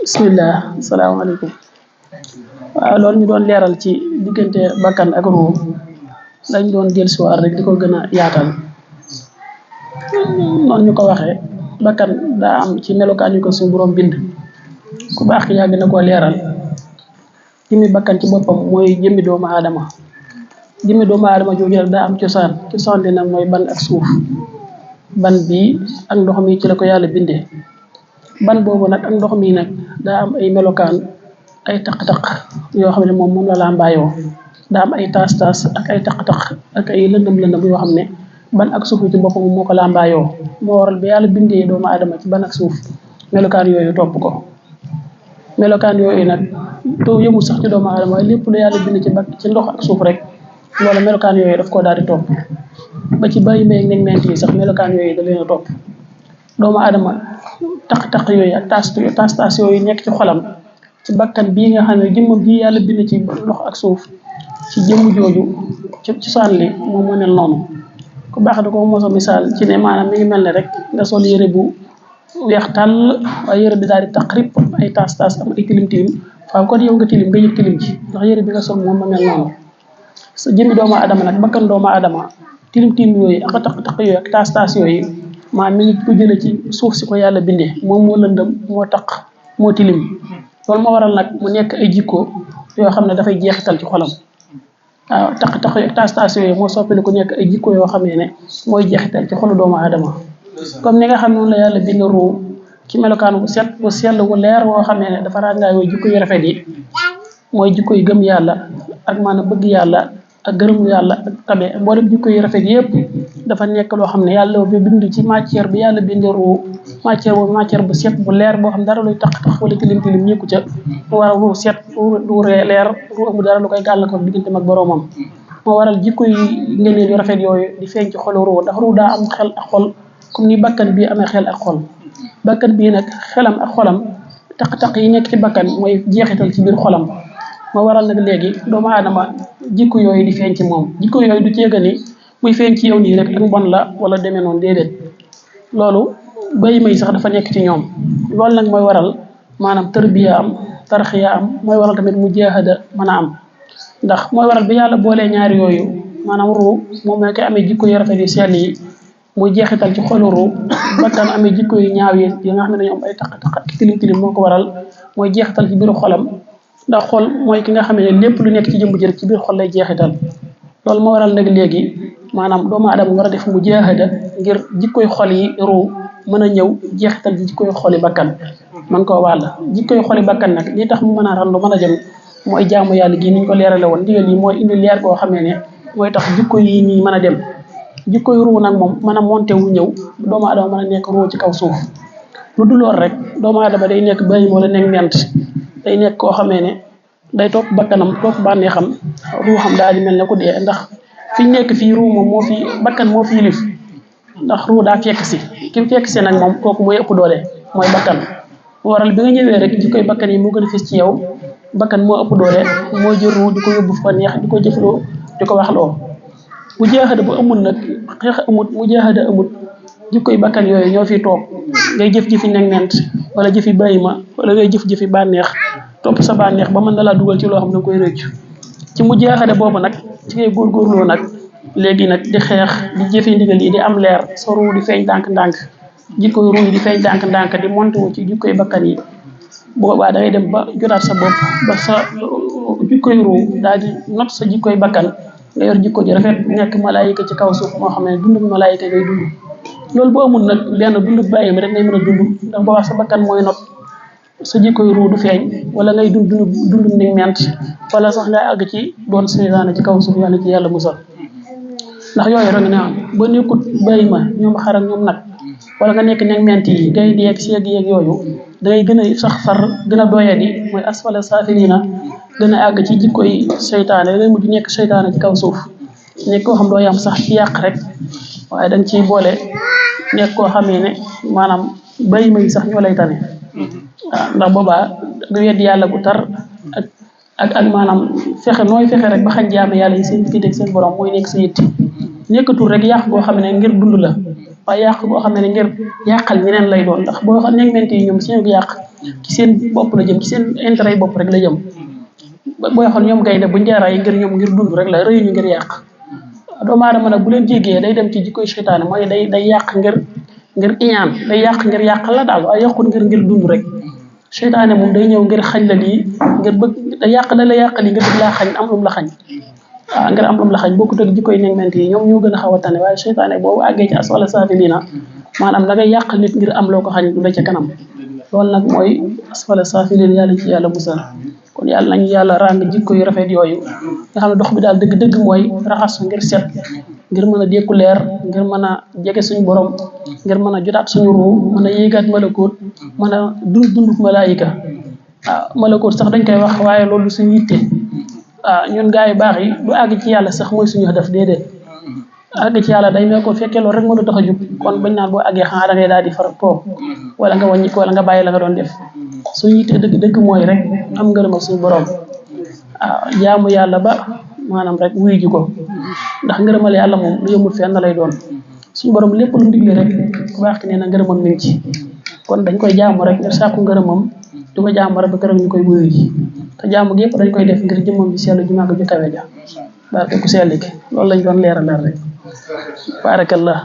bismillah asalaamaaleykum. waaw loolu ñu doon leeral ci diggante bakkan ak ruu dañ doon dellusiwaat rek di ko gën a yaatal noonu ñu ko waxee bakkan daa am ci melokaan yu ko suñu borom bind ku baax ki yàgg na koo leeral jëmmi bakkan ci boppam mooy jëmmi doomu aadama jooju rek daa am cosaan li nag mooy ban ak suuf ban bii ak ndox mi ci la ko yàlla bindee ban boobu nag ak ndox mi nag daa am ay melokaan ay taq-taq yoo xam ne moom la làmbaayoo daa am ay taas-taas ak ay taq-taq ak ay lëndëm yoo xam ne ban ak suuf ci boppam moo ko làmbaayoo moo waral ba yàlla bindee doomu aadama ci ban ak suuf melokaan yooyu topp ko melokaan yooyu nag taw yëmul sax ci doomu aadama waaye lépp lu yàlla bind ci ndox ak suuf rek loolu melokaan yooyu daf koo daal di topp ba ci bàyyi meeg neg ment yi sax melokaan yooyu da leen a topp doomu aadama taq-taq yooyu ak taas yooyu nekk ci xolam ci bakkan bii nga xam ne jëmmam bii yàlla bind ci ndox ak suuf ci jëmm jooju ci saan li moom moo mel noonu ku baax da ko moso misaal ci ne maanaam mi ngi mel ne rek nga sol yére bu weex tàll waaye yére bi daal di taq rip ay taas am ay tilim waaw kon yow nga tilim nga yëg tilim ci ndax yére bi nga sol moom ma mel noonu sa jëmmi doomu aadama nag bakkan doomu aadama tilim yooyu ak taq yooyu ak taas yooyu maa mi ngi ko jële ci suuf si ko yàlla bindee moom moo lëndëm moo taq moo tilim loolu moo waral nag mu nekk ay jikko yoo xam ne dafay jeexital ci xolam waaw taq yooyu ak taas yooyu moo soppali ku nekk ay jikko yoo xam ne mooy jeexital ci xolu doomu aadama comme ni nga xam noonu la yàlla bind ruu ci melokaan bu set bu sell bu leer woo xam ne dafa ràngaayoo jikko yu rafet yi mooy jikko yu gëm yàlla ak maanaam bëgg yàlla ak gërëm yàlla ak tabe mboolem jikko yu rafet yëpp dafa nekk loo xam ne yàlla bi bind ci matière bi yàlla bind ruu matière bu set bu leer boo xam dara luy taq wala tilim ñekku ca war a ruu set ruu leer ruu amul dara lu koy gàllankoor diggante mag boroomam moo waral jikko yi ngëneel yu rafet yooyu di feeñ ci xolu ruu ndax ruu daa am xel ak xol comme ni bakkan bii amee xel ak xol bakkan bii nag xelam ak xolam taq-taq yi nekk ci bakkan mooy jeexital ci biir xolam moo waral nag léegi doomu aadama jikko yooyu di feeñ ci moom jikko yooyu du ceega ni muy feeñ ci yow nii rek ak mbon la wala demee noonu déedéet loolu bay may sax dafa nekk ci ñoom loolu nag mooy waral maanaam tërbiya am tarxiya am mooy waral tamit mu jaahada mën a am ndax mooy waral bi yàlla boolee ñaari yooyu maanaam ruu moom mooy koy amee jikko yu rafet yu sell yi muy jeexital ci xolu ruu bakkan amee jikko yu ñaaw yi nga xam ne dañu am ay taq-taq ak tilim moo ko waral mooy jeexital ci biiru xolam ndax xol mooy ki nga xam ne lépp lu nekk ci jëmb ji rek ci biir xol lay jeexital loolu moo waral nag léegi maanaam doomu aadama war a def mu jaahada ngir jikkoy xol yi ruu mën a ñëw jeexital ci jikkoy xoli bakkan man koo wàll jikkoy xoli bakkan nag li tax mu mën a randu mën a jëm mooy jaamu yàlla gii niñ ko leerale woon ndigal yi mooy indi leer boo xamee ne mooy tax jikko yi ñi mën a dem jikkoy ruu nag moom mën a monté wu ñëw doomu aadama mën a nekk ruu ci kaw suuf lu dul lool rek doomu aadama day nekk bëri wala nekk ment day nekk koo xamee ne day topp bakkanam topp bànneexam ruuxam daal di mel ne ku dee ndax fi ñu nekk fii ruu moom moo fi bakkan moo fi yilif ndax ruu daa fekk si ki mu fekk si nag moom kooku mooy ëpp doole mooy bakkan waral bi nga ñëwee rek jikkoy bakkan yi moo gën a fis ci yow bakkan moo ëpp doole moo jël ruu di ko yóbbu fa neex di ko jëfloo di ko waxloo bu jeexada bu amul nag xeex amut mu jeexada amut jikkoy bakkan yooyu ñoo fi toog ngay jëf-jëfi neg ment wala jëfi bàyyi ma wala ngay jëf-jëfi bànneex topp sa bànneex ba mën na laa dugal ci loo xam ne koy rëccu ci mu jeexade boobu nag ci ngay góorgóorloo nag léegi nag di xeex di jëfe ndigal yi di am leer sa ruu di feeñ ndànk-ndànk jikkoy ruu yi di feeñ ndànk-ndànk di monté wu ci jikkoy bakkan yi boobaa da ngay dem ba jotaat sa bopp ba sa jikkoy ruu daal di not sa jikkoy bakkan nga yor jikko ji rafet nekk malaayika ci kaw suuf moo xam ne dund malaayika ngay dund loolu boo amul nag benn dund bàyyi mi rek ngay mën a dund ndax boobaa sa bakkan mooy not sa jikkoy ruu du feeñ wala ngay dund ni ment wala sax ngay àgg ci doon seytaane ci kaw suuf yàlla ci yàlla musal ndax yooyu rek ne am ba nekkut bàyyi ma ñoom xar ak ñoom nag wala nga nekk neg ment yi ngay di yeeg seeg yeeg yooyu dangay gën a sax far gën a doyadi mooy asfala saafilina gën a àgg ci jikkoy seytaane dangay mujj nekk seytaane ci kaw suuf nekk koo xam doo yam sax ci yàq rek waaye danga ciy boole nekk koo xamee ne maanaam bàyyi ma yi sax ñoo lay tane waaw ndax boobaa nga weddi yàlla gu tar ak maanaam fexe rek ba xañ jaame yàlla yi seen diggante ak seen borom mooy nekk sa yitti nekkatul rek yàq goo xam ne ngir dund la waaye yàq goo xam ne ngir yàqal ñeneen lay doon ndax boo xam ne ment yi ñoom seen yàq ci seen bopp la jëm ci seen intérêt bopp rek la jëm booy xool ñoom gaynde buñ jaaraay ngir ñoom ngir dund rek la rëyu ñu ngir yàq doomu aadama nag bu leen jéggee day dem ci jikkoy seytaane mooy day yàq ngir iñaan day yàq ngir yàq la daal waaye yàqul ngir dund rek seytaane moom day ñëw ngir xañ la lii ngir bëgg da yàq la yàq lii ngir bëgg laa xañ am lum la xañ waaw ngir am lum la xañ bokkut ak jikkoy negment yi ñoom ñoo gën a xaw a tane waaye seytaane boobu àggee ci asfala saafiliina maanaam da ngay yàq nit ngir am loo ko xañ du la ca kanam loolu nag mooy asfala saafiliina yàlla ci yàlla musal kon yàlla nañu yàlla ràng jikko yu rafet yooyu nga xam ne dox bi daal dëgg-dëgg mooy raxas ngir set ngir mën a dékku leer ngir mën a jege suñu borom ngir mën a jotaat suñu ruu mën a yéegaat malakoot mën a dund malaayika waaw malakoot sax dañ koy wax waaye loolu suñu yitte waaw ñun gaa yu baax yi du àgg ci yàlla sax mooy suñu def déedéet àgg ci yàlla day mel ko fekkee loolu rek moo la tax a jub kon bañ naan boo àggee xanaa da ngay daal di far toog wala nga wàññi ko wala nga bàyyi la nga doon def suñu yitte dëgg mooy rek am ngërëmal suñu borom waaw jaamu yàlla ba maanaam rek wuyu ji ko ndax ngërëmal yàlla moom lu yëmul fenn lay doon suñu borom lépp lu mu digle rek ku baax ki nee na ngërëmam mi ngi ci kon dañ koy jaamu rek ngir sàkku ngërëmam du ko jaamu rek ba keroog ñu koy wuyu ji te jaamu gi yëpp dañ koy def ngir jëmmam bi sell ju màgg ju kawe ja barke ku sell ki loolu lañ doon leeralal rek barakallah